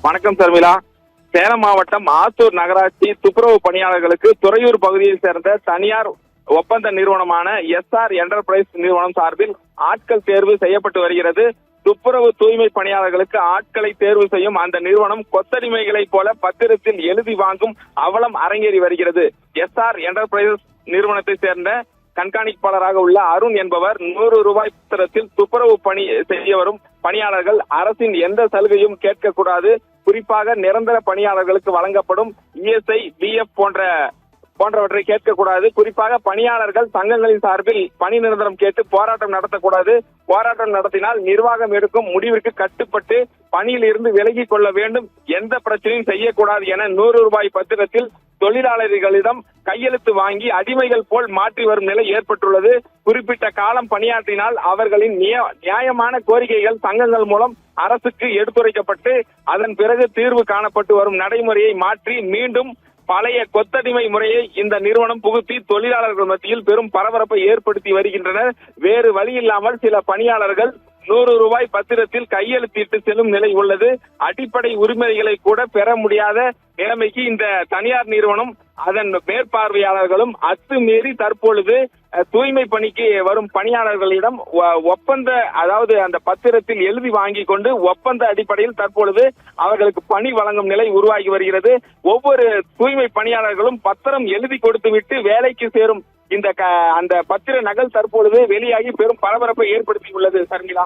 வணக்கம் சர்மிளா. சேலம் மாவட்டம் ஆத்தூர் நகராட்சி துப்புரவு பணியாளர்களுக்கு துறையூர் பகுதியைச் சேர்ந்த தனியார் ஒப்பந்த நிறுவனமான எஸ்ஆர் என்டர்பிரைஸ் நிறுவனம் சார்பில் ஆட்கள் தேர்வு செய்யப்பட்டு வருகிறது. துப்புரவு தூய்மை பணியாளர்களுக்கு ஆட்களை தேர்வு செய்யும் அந்த நிறுவனம் கொத்தடிமைகளைப் போல பத்திரத்தில் எழுதி வாங்கும் அவலம் அரங்கேறி வருகிறது. எஸ்ஆர் என்டர்பிரைஸ் நிறுவனத்தை சேர்ந்த கண்காணிப்பாளராக உள்ள அருண் என்பவர் 100 ரூபாய் பத்திரத்தில் துப்புரவு பணி செய்ய வரும் பணியாளர்கள் அரசின் எந்த சலுகையும் கேட்கக்கூடாது, குறிப்பாக நிரந்தர பணியாளர்களுக்கு வழங்கப்படும் இஎஸ்ஐ, பிஎஃப் போன்றவற்றை கேட்கக்கூடாது, குறிப்பாக பணியாளர்கள் சங்கங்களின் சார்பில் பணி நிரந்தரம் கேட்டு போராட்டம் நடத்தக்கூடாது, போராட்டம் நடத்தினால் நிர்வாகம் எடுக்கும் முடிவிற்கு கட்டுப்பட்டு பணியில் இருந்து விலகிக் கொள்ள வேண்டும், எந்த பிரச்சனையும் செய்யக்கூடாது என 100 ரூபாய் பத்திரத்தில் தொழிலாளர்களிடம் கையெழுத்து வாங்கி அடிமைகள் போல் மாற்றி வரும் நிலை ஏற்பட்டுள்ளது. குறிப்பிட்ட காலம் பணியாற்றினால் அவர்களின் நியாயமான கோரிக்கைகள் சங்கங்கள் மூலம் அரசுக்கு எடுத்துரைக்கப்பட்டு அதன் பிறகு தீர்வு காணப்பட்டு வரும் நடைமுறையை மாற்றி மீண்டும் பழைய கொத்தடிமை முறையை இந்த நிறுவனம் புகுத்தி தொழிலாளர்கள் மத்தியில் பெரும் பரபரப்பை ஏற்படுத்தி வருகின்றனர். வேறு வழி இல்லாமல் சில பணியாளர்கள் 100 ரூபாய் பத்திரத்தில் கையெழுத்திட்டு செல்லும் நிலை உள்ளது. அடிப்படை உரிமைகளை கூட பெற முடியாத நிலைமைக்கு இந்த தனியார் நிறுவனம் அதன் மேற்பார்வையாளர்களும் அத்துமீறி தற்பொழுது தூய்மை பணிக்கு வரும் பணியாளர்களிடம் அதாவது அந்த பத்திரத்தில் எழுதி வாங்கி கொண்டு ஒப்பந்த அடிப்படையில் தற்பொழுது அவர்களுக்கு பணி வழங்கும் நிலை உருவாகி வருகிறது. ஒவ்வொரு தூய்மை பணியாளர்களும் பத்திரம் எழுதி கொடுத்துவிட்டு வேலைக்கு சேரும் அந்த பத்திர நகல் தற்பொழுது வெளியாகி பெரும் பரபரப்பை ஏற்படுத்தியுள்ளது. சர்மிளா.